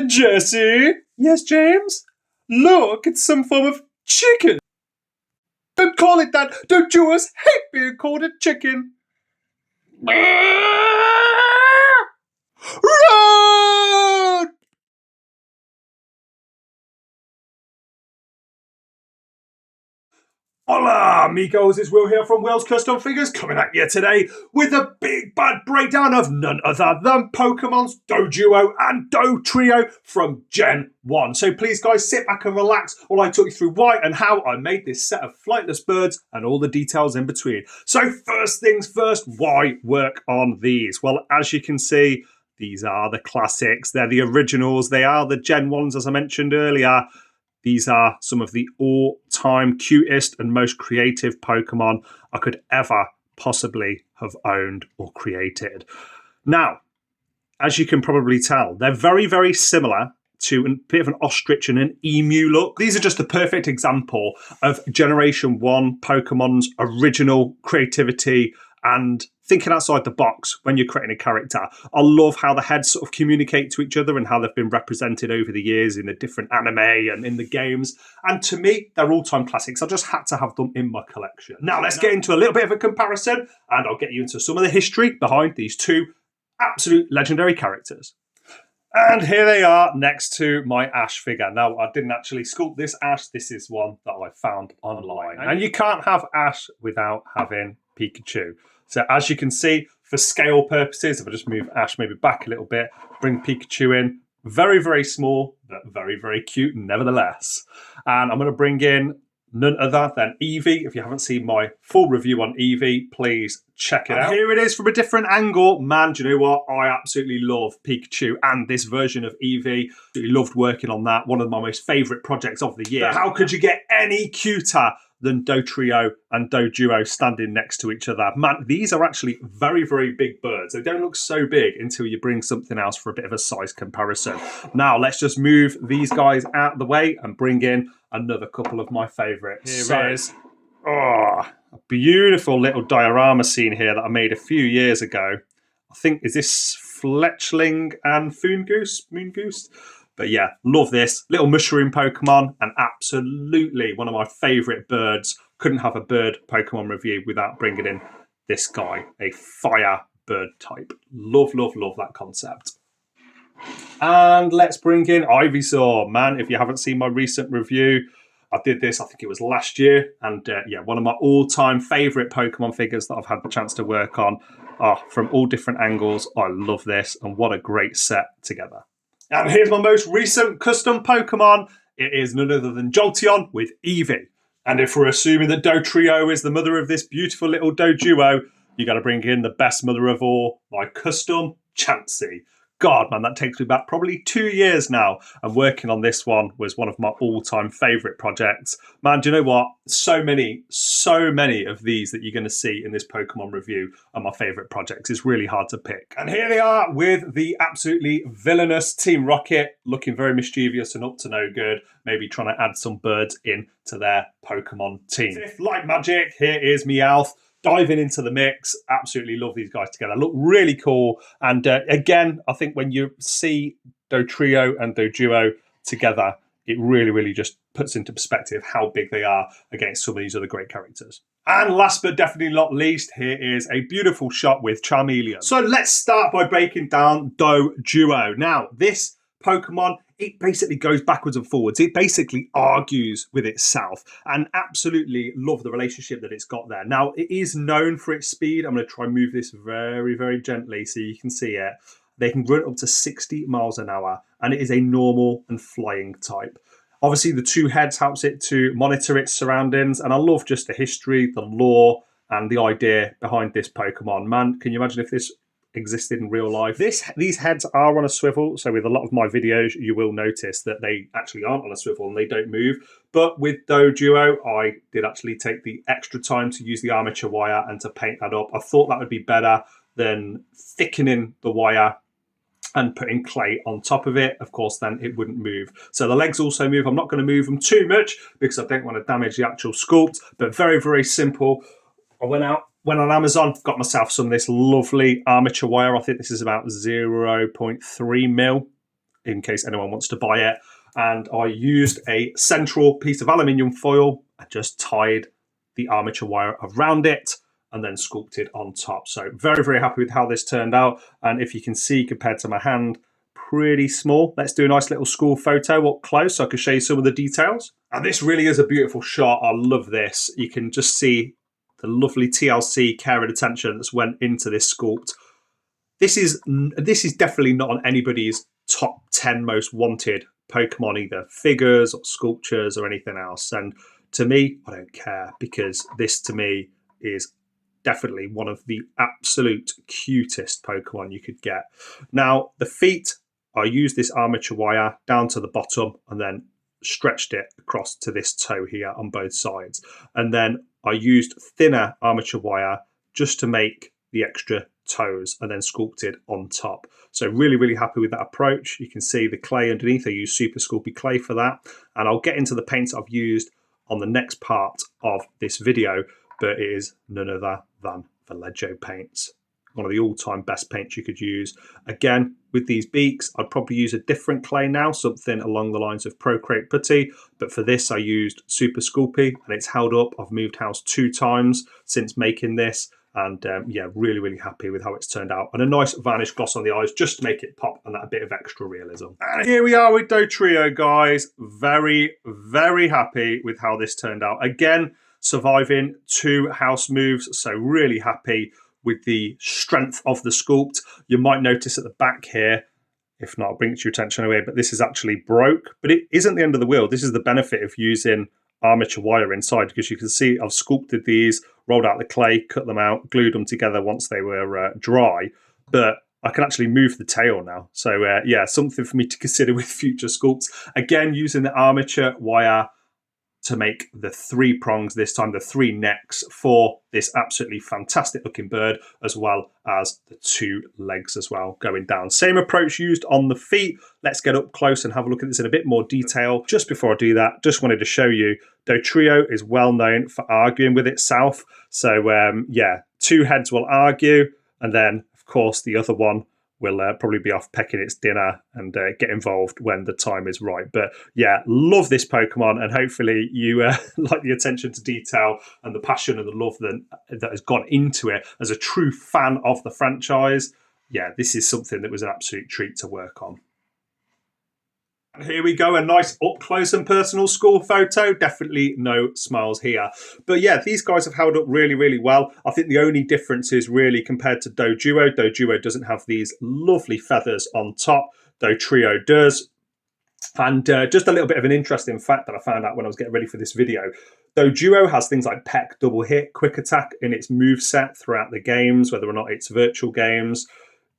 Jesse? Yes, James? Look, it's some form of chicken. Don't call it that. Don't you us hate being called a chicken. Run! Hola, amigos, it's Will here from Will's Custom Figures, coming at you today with a big bad breakdown of none other than Pokemon's Doduo and Dodrio from Gen 1. So please guys, sit back and relax while I talk you through why and how I made this set of flightless birds and all the details in between. So first things first, why work on these? Well, as you can see, these are the classics, they're the originals, they are the Gen 1s as I mentioned earlier. These are some of the all-time cutest and most creative Pokemon I could ever possibly have owned or created. Now, as you can probably tell, they're very, very similar to a bit of an ostrich and an emu look. These are just the perfect example of Generation 1 Pokemon's original creativity and thinking outside the box when you're creating a character. I love how the heads sort of communicate to each other and how they've been represented over the years in the different anime and in the games. And to me, they're all-time classics. I just had to have them in my collection. Now, let's get into a little bit of a comparison, and I'll get you into some of the history behind these two absolute legendary characters. And here they are next to my Ash figure. Now, I didn't actually sculpt this Ash. This is one that I found online. And you can't have Ash without having Pikachu. So as you can see, for scale purposes, if I just move Ash maybe back a little bit, bring Pikachu in, very, very small, but very, very cute nevertheless. And I'm going to bring in none other than Eevee. If you haven't seen my full review on Eevee, please check it out. Here it is from a different angle. Man, do you know what? I absolutely love Pikachu and this version of Eevee. Absolutely loved working on that. One of my most favourite projects of the year. But how could you get any cuter than Dodrio and Doduo standing next to each other? Man, these are actually very, very big birds. They don't look so big until you bring something else for a bit of a size comparison. Now, let's just move these guys out of the way and bring in another couple of my favourites. Here it is. Oh, a beautiful little diorama scene here that I made a few years ago. I think, is this Fletchling and Moongoose? But yeah, love this. Little mushroom Pokemon and absolutely one of my favourite birds. Couldn't have a bird Pokemon review without bringing in this guy, a fire bird type. Love, love, love that concept. And let's bring in Ivysaur. Man, if you haven't seen my recent review, I did this, I think it was last year. And yeah, one of my all-time favourite Pokemon figures that I've had the chance to work on. From all different angles. I love this and what a great set together. And here's my most recent custom Pokemon. It is none other than Jolteon with Eevee. And if we're assuming that Dodrio is the mother of this beautiful little Doduo, you got to bring in the best mother of all, my custom Chansey. God, man, that takes me back probably 2 years now. And working on this one was one of my all-time favourite projects. Man, do you know what? So many of these that you're going to see in this Pokemon review are my favourite projects. It's really hard to pick. And here they are with the absolutely villainous Team Rocket, looking very mischievous and up to no good. Maybe trying to add some birds into their Pokemon team. If like magic, here is Meowth. Diving into the mix, absolutely love these guys together. Look really cool. And again, I think when you see Dodrio and Doduo together, it really, really just puts into perspective how big they are against some of these other great characters. And last but definitely not least, here is a beautiful shot with Charmeleon. So let's start by breaking down Doduo. Now, this Pokemon, it basically goes backwards and forwards. It basically argues with itself, and absolutely love the relationship that it's got there. Now, it is known for its speed. I'm going to try and move this very, very gently so you can see it. They can run up to 60 miles an hour, and it is a normal and flying type. Obviously, the two heads helps it to monitor its surroundings, and I love just the history, the lore, and the idea behind this Pokemon. Man, can you imagine if this existed in real life? These heads are on a swivel, so with a lot of my videos you will notice that they actually aren't on a swivel and they don't move. But with Doduo, I did actually take the extra time to use the armature wire and to paint that up. I thought that would be better than thickening the wire and putting clay on top of it. Of course, then it wouldn't move. So the legs also move. I'm not going to move them too much because I don't want to damage the actual sculpt, but very, very simple. I went on Amazon, got myself some of this lovely armature wire. I think this is about 0.3 mil in case anyone wants to buy it. And I used a central piece of aluminium foil and just tied the armature wire around it and then sculpted on top. So very, very happy with how this turned out. And if you can see, compared to my hand, pretty small. Let's do a nice little school photo up close so I can show you some of the details. And this really is a beautiful shot. I love this. You can just see the lovely TLC care and attention that's went into this sculpt. This is definitely not on anybody's top 10 most wanted Pokemon, either figures or sculptures or anything else. And to me, I don't care, because this to me is definitely one of the absolute cutest Pokemon you could get. Now, the feet, I used this armature wire down to the bottom and then stretched it across to this toe here on both sides. And then I used thinner armature wire just to make the extra toes and then sculpted on top. So really, really happy with that approach. You can see the clay underneath. I used Super Sculpey clay for that. And I'll get into the paints I've used on the next part of this video, but it is none other than Vallejo paints. One of the all-time best paints you could use. Again, with these beaks, I'd probably use a different clay now, something along the lines of Procreate Putty, but for this I used Super Sculpey, and it's held up. I've moved house 2 times since making this, and yeah, really, really happy with how it's turned out. And a nice varnish gloss on the eyes just to make it pop and that a bit of extra realism. And here we are with Dodrio, guys. Very, very happy with how this turned out. Again, surviving 2 house moves, so really happy with the strength of the sculpt. You might notice at the back here, if not, I'll bring it to your attention anyway, but this is actually broke, but it isn't the end of the world. This is the benefit of using armature wire inside, because you can see I've sculpted these, rolled out the clay, cut them out, glued them together once they were dry, but I can actually move the tail now. So yeah, something for me to consider with future sculpts. Again, using the armature wire to make the 3 prongs, this time the 3 necks for this absolutely fantastic looking bird, as well as the 2 legs as well going down. Same approach used on the feet. Let's get up close and have a look at this in a bit more detail. Just before I do that, just wanted to show you, Dodrio is well known for arguing with itself. So yeah, 2 heads will argue, and then of course the other one will probably be off pecking its dinner and get involved when the time is right. But yeah, love this Pokemon, and hopefully you like the attention to detail and the passion and the love that has gone into it. As a true fan of the franchise, yeah, this is something that was an absolute treat to work on. Here we go, a nice up close and personal school photo. Definitely no smiles here. But yeah, these guys have held up really, really well. I think the only difference is really compared to Doduo. Doduo doesn't have these lovely feathers on top. Dodrio does. And just a little bit of an interesting fact that I found out when I was getting ready for this video. Doduo has things like Peck, Double Hit, Quick Attack in its moveset throughout the games, whether or not it's virtual games,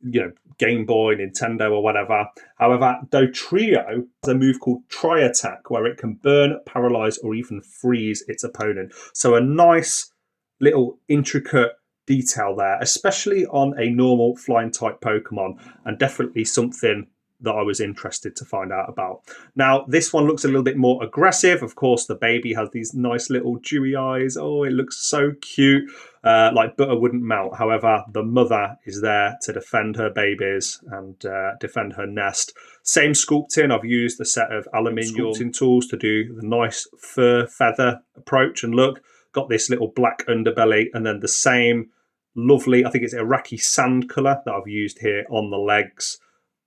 you know, Game Boy, Nintendo or whatever. However, Dodrio has a move called Tri Attack, where it can burn, paralyze or even freeze its opponent. So a nice little intricate detail there, especially on a normal flying type Pokemon, and definitely something that I was interested to find out about. Now, this one looks a little bit more aggressive. Of course, the baby has these nice little dewy eyes. Oh, it looks so cute. Like butter wouldn't melt. However, the mother is there to defend her babies and defend her nest. Same sculpting. I've used a set of aluminium sculpting tools to do the nice fur feather approach and look. Got this little black underbelly, and then the same lovely, I think it's Iraqi sand colour that I've used here on the legs.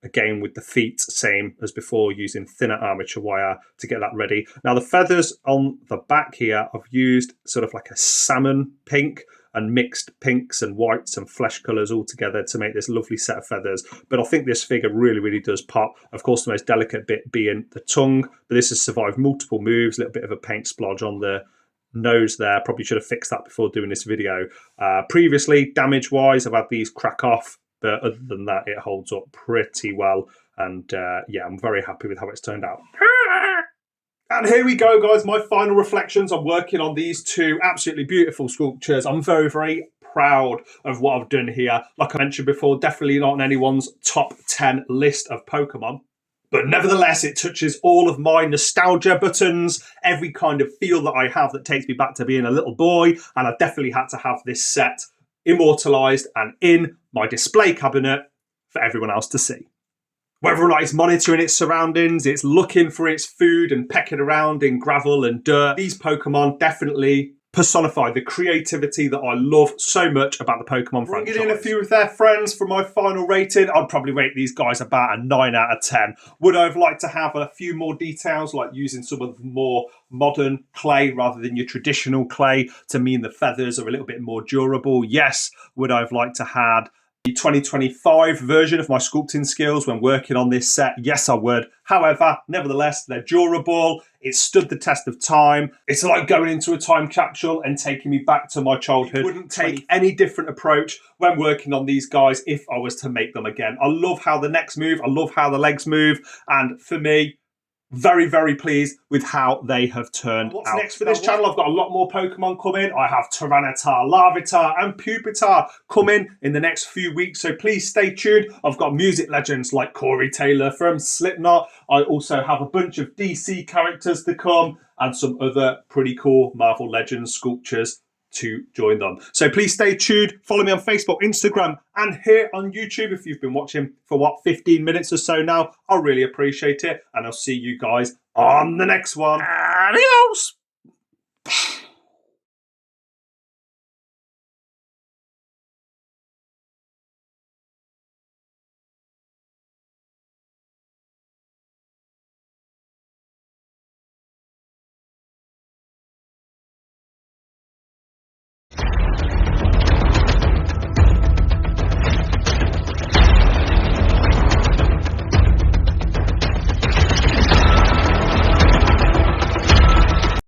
Again, with the feet, same as before, using thinner armature wire to get that ready. Now, the feathers on the back here, I've used sort of like a salmon pink and mixed pinks and whites and flesh colours all together to make this lovely set of feathers. But I think this figure really, really does pop. Of course, the most delicate bit being the tongue, but this has survived multiple moves, a little bit of a paint splodge on the nose there. Probably should have fixed that before doing this video. Previously, damage-wise, I've had these crack off. But other than that, it holds up pretty well. And yeah, I'm very happy with how it's turned out. And here we go, guys. My final reflections on working on these 2 absolutely beautiful sculptures. I'm very, very proud of what I've done here. Like I mentioned before, definitely not on anyone's top 10 list of Pokemon. But nevertheless, it touches all of my nostalgia buttons, every kind of feel that I have that takes me back to being a little boy. And I definitely had to have this set immortalized and in my display cabinet for everyone else to see. Whether or not it's monitoring its surroundings, it's looking for its food and pecking around in gravel and dirt. These Pokemon definitely personify the creativity that I love so much about the Pokemon franchise. Bringing in a few of their friends for my final rating, I'd probably rate these guys about a 9 out of 10. Would I have liked to have a few more details, like using some of the more modern clay rather than your traditional clay to mean the feathers are a little bit more durable? Yes. Would I have liked to have the 2025 version of my sculpting skills when working on this set? Yes, I would. However, nevertheless, they're durable. It stood the test of time. It's like going into a time capsule and taking me back to my childhood. I wouldn't take any different approach when working on these guys if I was to make them again. I love how the necks move. I love how the legs move. And for me, very, very pleased with how they have turned out. What's next for this channel? I've got a lot more Pokemon coming. I have Tyranitar, Larvitar, and Pupitar coming in the next few weeks, so please stay tuned. I've got music legends like Corey Taylor from Slipknot. I also have a bunch of DC characters to come and some other pretty cool Marvel Legends sculptures to join them. So please stay tuned. Follow me on Facebook, Instagram, and here on YouTube if you've been watching for 15 minutes or so now. I really appreciate it, and I'll see you guys on the next one. Adios!